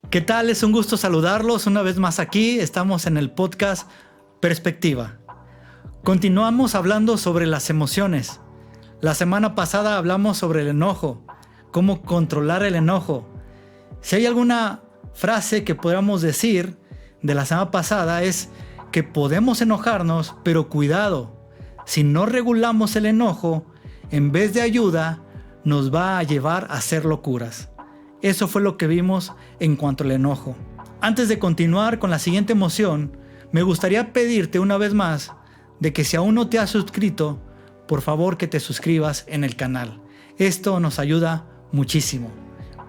¿Qué tal? Es un gusto saludarlos una vez más aquí. Estamos en el podcast Perspectiva. Continuamos hablando sobre las emociones. La semana pasada hablamos sobre el enojo, cómo controlar el enojo. Si hay alguna frase que podamos decir de la semana pasada es que podemos enojarnos, pero cuidado, si no regulamos el enojo, en vez de ayuda, nos va a llevar a hacer locuras. Eso fue lo que vimos en cuanto al enojo. Antes de continuar con la siguiente emoción, me gustaría pedirte una vez más de que si aún no te has suscrito, por favor que te suscribas en el canal. Esto nos ayuda muchísimo.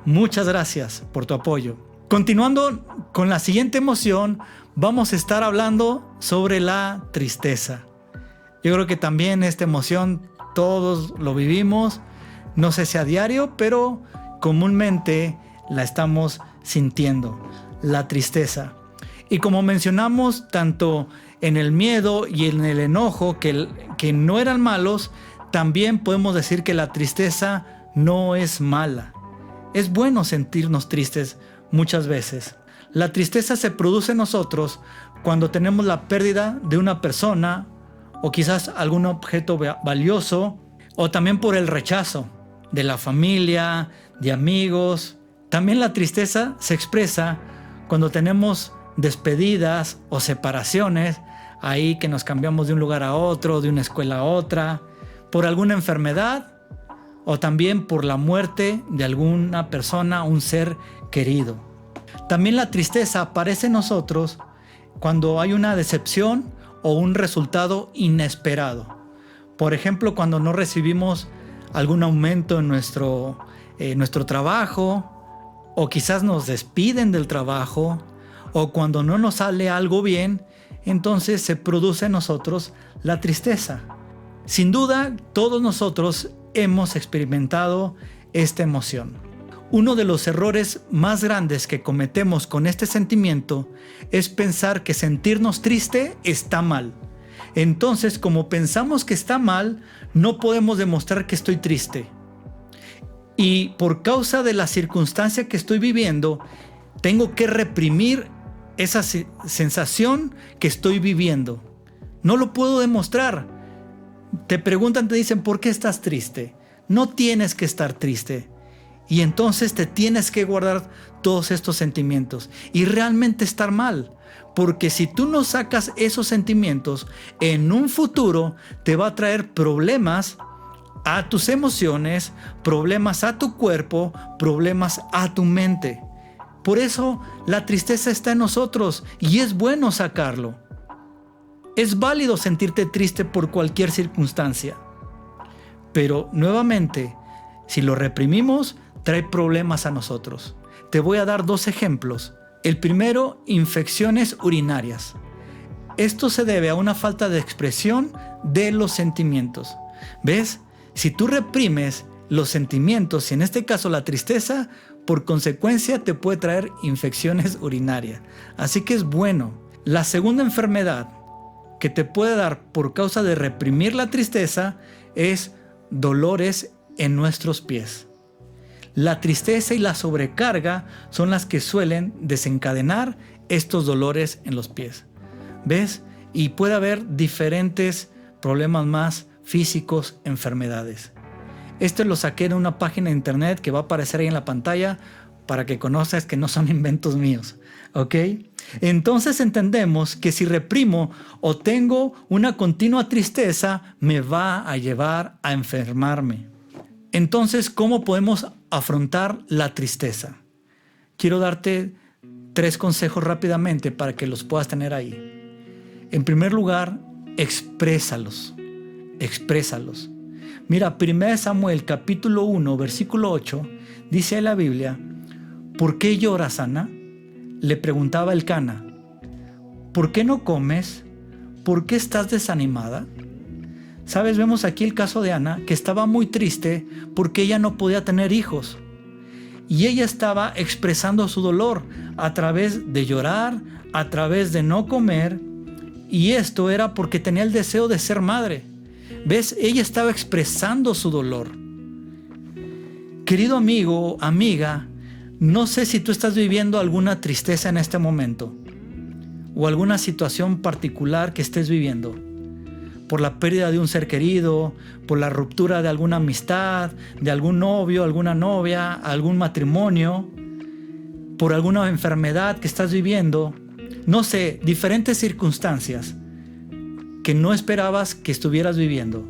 Muchas gracias por tu apoyo. Continuando con la siguiente emoción, vamos a estar hablando sobre la tristeza. Yo creo que también esta emoción todos lo vivimos, no sé si a diario, pero comúnmente la estamos sintiendo, la tristeza. Y como mencionamos, tanto en el miedo y en el enojo que no eran malos, también podemos decir que la tristeza no es mala. Es bueno sentirnos tristes muchas veces. La tristeza se produce en nosotros cuando tenemos la pérdida de una persona o quizás algún objeto valioso, o también por el rechazo de la familia, de amigos. También la tristeza se expresa cuando tenemos despedidas o separaciones, ahí que nos cambiamos de un lugar a otro, de una escuela a otra, por alguna enfermedad o también por la muerte de alguna persona, un ser querido. También la tristeza aparece en nosotros cuando hay una decepción o un resultado inesperado. Por ejemplo, cuando no recibimos algún aumento en nuestro trabajo, o quizás nos despiden del trabajo, o cuando no nos sale algo bien, entonces se produce en nosotros la tristeza. Sin duda, todos nosotros hemos experimentado esta emoción. Uno de los errores más grandes que cometemos con este sentimiento es pensar que sentirnos triste está mal. Entonces, como pensamos que está mal, no podemos demostrar que estoy triste. Y por causa de la circunstancia que estoy viviendo, tengo que reprimir esa sensación que estoy viviendo. No lo puedo demostrar. Te preguntan, te dicen, ¿por qué estás triste? No tienes que estar triste. Y entonces te tienes que guardar todos estos sentimientos y realmente estar mal. Porque si tú no sacas esos sentimientos, en un futuro te va a traer problemas a tus emociones, problemas a tu cuerpo, problemas a tu mente. Por eso la tristeza está en nosotros y es bueno sacarlo. Es válido sentirte triste por cualquier circunstancia. Pero nuevamente, si lo reprimimos, trae problemas a nosotros. Te voy a dar 2 ejemplos. El primero, infecciones urinarias. Esto se debe a una falta de expresión de los sentimientos. ¿Ves? Si tú reprimes los sentimientos, y en este caso la tristeza, por consecuencia te puede traer infecciones urinarias. Así que es bueno. La segunda enfermedad que te puede dar por causa de reprimir la tristeza es dolores en nuestros pies. La tristeza y la sobrecarga son las que suelen desencadenar estos dolores en los pies. ¿Ves? Y puede haber diferentes problemas más físicos, enfermedades. Esto lo saqué de una página de internet que va a aparecer ahí en la pantalla para que conozcas que no son inventos míos. ¿Ok? Entonces entendemos que si reprimo o tengo una continua tristeza, me va a llevar a enfermarme. Entonces, ¿cómo podemos afrontar la tristeza? Quiero darte 3 consejos rápidamente para que los puedas tener ahí. En primer lugar, exprésalos. Exprésalos. Mira, 1 Samuel capítulo 1, versículo 8, dice en la Biblia, ¿por qué lloras, Ana? Le preguntaba Elcana. ¿Por qué no comes? ¿Por qué estás desanimada? ¿Sabes? Vemos aquí el caso de Ana, que estaba muy triste porque ella no podía tener hijos. Y ella estaba expresando su dolor a través de llorar, a través de no comer. Y esto era porque tenía el deseo de ser madre. ¿Ves? Ella estaba expresando su dolor. Querido amigo, amiga, No sé si tú estás viviendo alguna tristeza en este momento o alguna situación particular que estés viviendo. Por la pérdida de un ser querido, por la ruptura de alguna amistad, de algún novio, alguna novia, algún matrimonio, por alguna enfermedad que estás viviendo. No sé, diferentes circunstancias que no esperabas que estuvieras viviendo.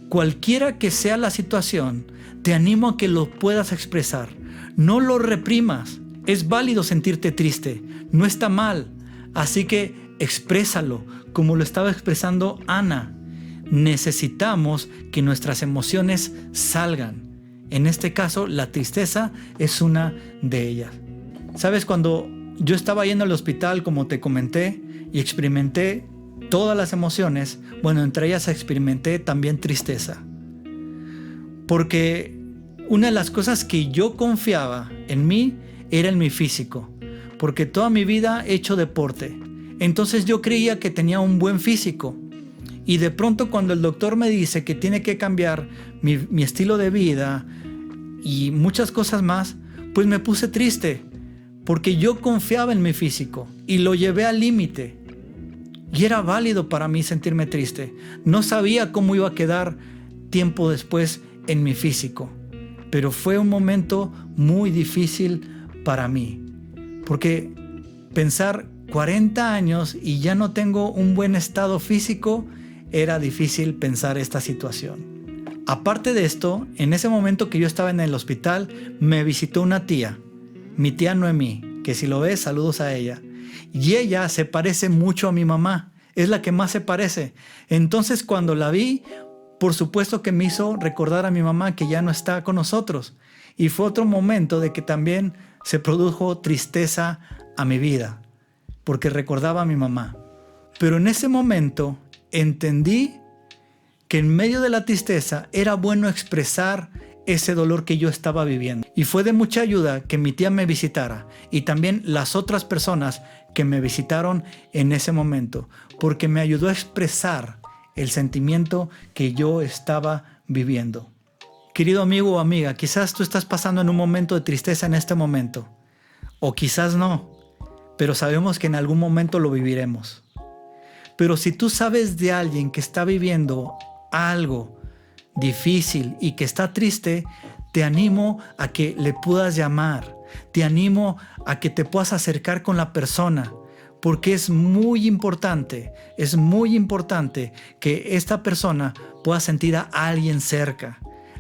Cualquiera que sea la situación, te animo a que lo puedas expresar. No lo reprimas. Es válido sentirte triste. No está mal. Así que exprésalo, como lo estaba expresando Ana. Necesitamos que nuestras emociones salgan. En este caso, la tristeza es una de ellas. ¿Sabes? Cuando yo estaba yendo al hospital, como te comenté, y experimenté todas las emociones, bueno, entre ellas experimenté también tristeza. Porque una de las cosas que yo confiaba en mí era en mi físico. Porque toda mi vida he hecho deporte. Entonces yo creía que tenía un buen físico. Y de pronto cuando el doctor me dice que tiene que cambiar mi estilo de vida y muchas cosas más, pues me puse triste. Porque yo confiaba en mi físico y lo llevé al límite. Y era válido para mí sentirme triste. No sabía cómo iba a quedar tiempo después en mi físico. Pero fue un momento muy difícil para mí. Porque pensar 40 años y ya no tengo un buen estado físico, era difícil pensar esta situación. Aparte de esto, en ese momento que yo estaba en el hospital, me visitó una tía, mi tía Noemí, que si lo ves, saludos a ella. Y ella se parece mucho a mi mamá, es la que más se parece. Entonces cuando la vi, por supuesto que me hizo recordar a mi mamá que ya no está con nosotros. Y fue otro momento de que también se produjo tristeza a mi vida, porque recordaba a mi mamá. Pero en ese momento entendí que en medio de la tristeza era bueno expresar ese dolor que yo estaba viviendo. Y fue de mucha ayuda que mi tía me visitara y también las otras personas que me visitaron en ese momento, porque me ayudó a expresar el sentimiento que yo estaba viviendo. Querido amigo o amiga, quizás tú estás pasando en un momento de tristeza en este momento, o quizás no, pero sabemos que en algún momento lo viviremos. Pero si tú sabes de alguien que está viviendo algo difícil y que está triste, te animo a que le puedas llamar, te animo a que te puedas acercar con la persona, porque es muy importante que esta persona pueda sentir a alguien cerca,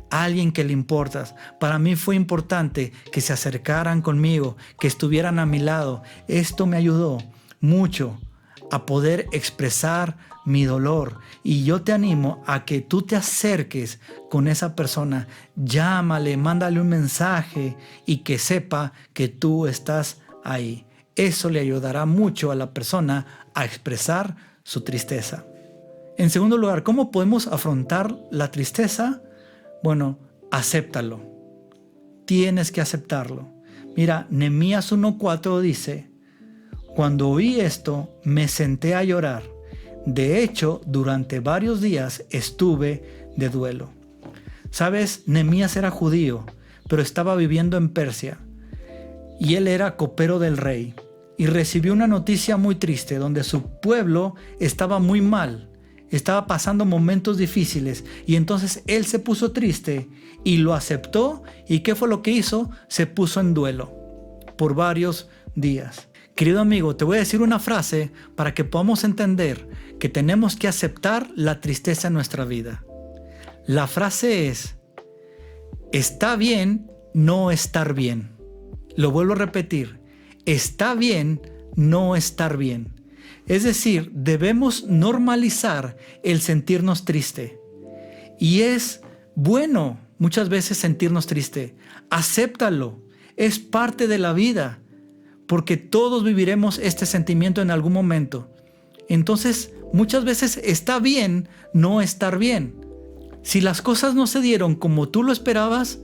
a alguien que le importas. Para mí fue importante que se acercaran conmigo, que estuvieran a mi lado. Esto me ayudó mucho a poder expresar mi dolor, y yo te animo a que tú te acerques con esa persona, llámale, mándale un mensaje y que sepa que tú estás ahí. Eso le ayudará mucho a la persona a expresar su tristeza. En segundo lugar, ¿cómo podemos afrontar la tristeza? Bueno, acéptalo. Tienes que aceptarlo. Mira, Nehemías 1:4 dice: cuando oí esto, me senté a llorar. De hecho, durante varios días estuve de duelo. ¿Sabes? Nehemías era judío, pero estaba viviendo en Persia. Y él era copero del rey. Y recibió una noticia muy triste, donde su pueblo estaba muy mal. Estaba pasando momentos difíciles. Y entonces él se puso triste y lo aceptó. ¿Y qué fue lo que hizo? Se puso en duelo por varios días. Querido amigo, te voy a decir una frase para que podamos entender que tenemos que aceptar la tristeza en nuestra vida. La frase es: está bien no estar bien. Lo vuelvo a repetir: está bien no estar bien. Es decir, debemos normalizar el sentirnos triste. Y es bueno muchas veces sentirnos triste. Acéptalo, es parte de la vida. Porque todos viviremos este sentimiento en algún momento. Entonces, muchas veces está bien no estar bien. Si las cosas no se dieron como tú lo esperabas,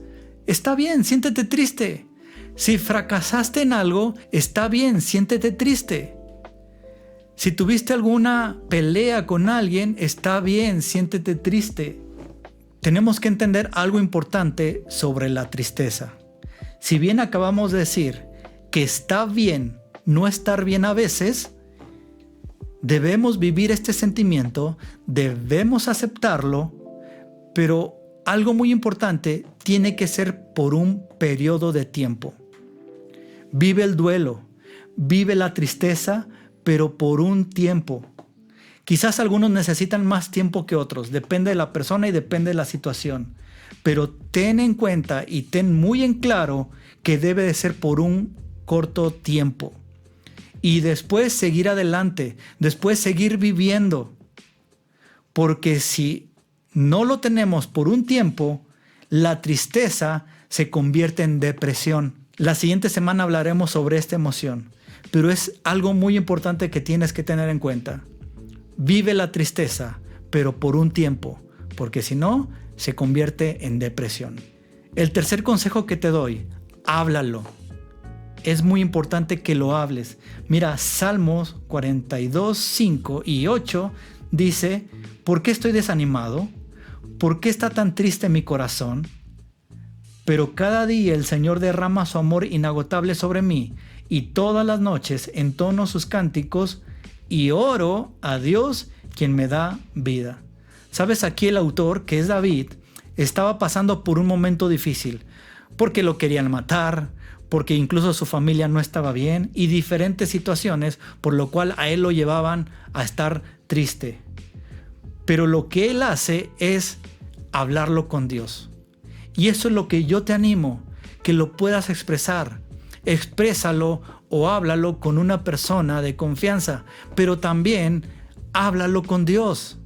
está bien, siéntete triste. Si fracasaste en algo, está bien, siéntete triste. Si tuviste alguna pelea con alguien, está bien, siéntete triste. Tenemos que entender algo importante sobre la tristeza. Si bien acabamos de decir que está bien no estar bien a veces, debemos vivir este sentimiento, debemos aceptarlo, pero algo muy importante, tiene que ser por un periodo de tiempo. Vive el duelo, vive la tristeza, pero por un tiempo. Quizás algunos necesitan más tiempo que otros, depende de la persona y depende de la situación. Pero ten en cuenta y ten muy en claro que debe de ser por un corto tiempo. Y después seguir adelante, después seguir viviendo. Porque si no lo tenemos por un tiempo, la tristeza se convierte en depresión. La siguiente semana hablaremos sobre esta emoción, pero es algo muy importante que tienes que tener en cuenta. Vive la tristeza, pero por un tiempo, porque si no, se convierte en depresión. El tercer consejo que te doy, háblalo. Es muy importante que lo hables. Mira, Salmos 42, 5 y 8 dice, ¿por qué estoy desanimado? ¿Por qué está tan triste mi corazón? Pero cada día el Señor derrama su amor inagotable sobre mí, y todas las noches entono sus cánticos y oro a Dios, quien me da vida. ¿Sabes? Aquí el autor, que es David, estaba pasando por un momento difícil, porque lo querían matar, porque incluso su familia no estaba bien, y diferentes situaciones, por lo cual a él lo llevaban a estar triste. Pero lo que él hace es hablarlo con Dios. Y eso es lo que yo te animo, que lo puedas expresar. Exprésalo o háblalo con una persona de confianza, pero también háblalo con Dios,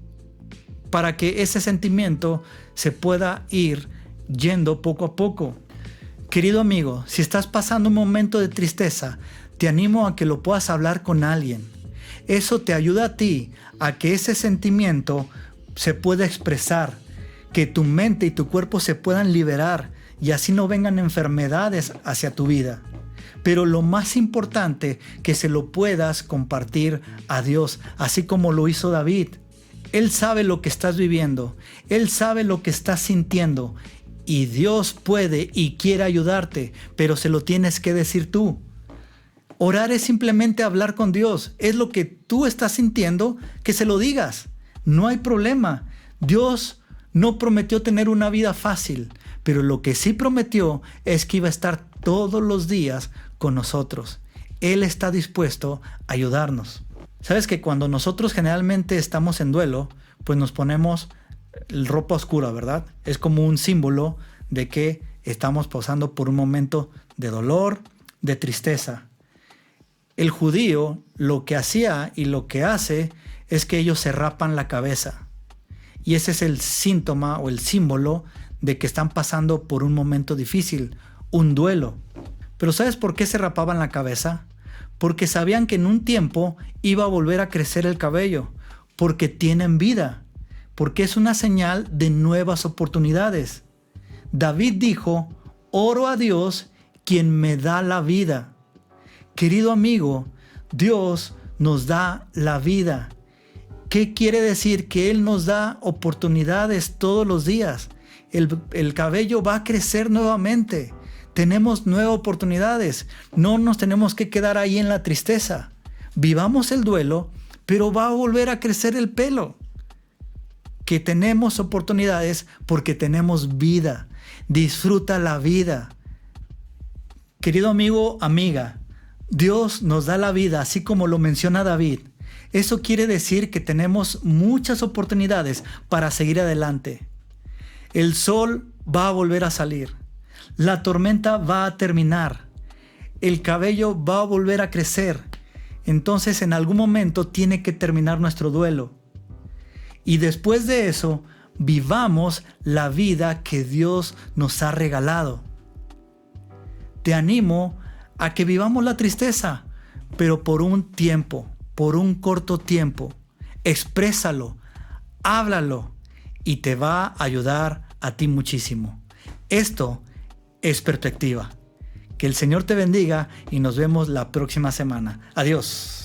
para que ese sentimiento se pueda ir yendo poco a poco. Querido amigo, si estás pasando un momento de tristeza, te animo a que lo puedas hablar con alguien. Eso te ayuda a ti a que ese sentimiento se pueda expresar, que tu mente y tu cuerpo se puedan liberar y así no vengan enfermedades hacia tu vida. Pero lo más importante, que se lo puedas compartir a Dios, así como lo hizo David. Él sabe lo que estás viviendo, Él sabe lo que estás sintiendo, y Dios puede y quiere ayudarte, pero se lo tienes que decir tú. Orar es simplemente hablar con Dios. Es lo que tú estás sintiendo, que se lo digas. No hay problema. Dios no prometió tener una vida fácil, pero lo que sí prometió es que iba a estar todos los días con nosotros. Él está dispuesto a ayudarnos. Sabes que cuando nosotros generalmente estamos en duelo, pues nos ponemos ropa oscura, ¿verdad? Es como un símbolo de que estamos pasando por un momento de dolor, de tristeza. El judío lo que hacía y lo que hace es que ellos se rapan la cabeza. Y ese es el síntoma o el símbolo de que están pasando por un momento difícil, un duelo. Pero ¿sabes por qué se rapaban la cabeza? Porque sabían que en un tiempo iba a volver a crecer el cabello, porque tienen vida, porque es una señal de nuevas oportunidades. David dijo, oro a Dios, quien me da la vida. Querido amigo, Dios nos da la vida. ¿Qué quiere decir? Que Él nos da oportunidades todos los días. El cabello va a crecer nuevamente. Tenemos nuevas oportunidades. No nos tenemos que quedar ahí en la tristeza. Vivamos el duelo, pero va a volver a crecer el pelo. Que tenemos oportunidades porque tenemos vida. Disfruta la vida. Querido amigo, amiga, Dios nos da la vida, así como lo menciona David. Eso quiere decir que tenemos muchas oportunidades para seguir adelante. El sol va a volver a salir. La tormenta va a terminar. El cabello va a volver a crecer. Entonces en algún momento tiene que terminar nuestro duelo. Y después de eso, vivamos la vida que Dios nos ha regalado. Te animo a que vivamos la tristeza, pero por un tiempo, por un corto tiempo. Exprésalo, háblalo y te va a ayudar a ti muchísimo. Esto es perspectiva. Que el Señor te bendiga y nos vemos la próxima semana. Adiós.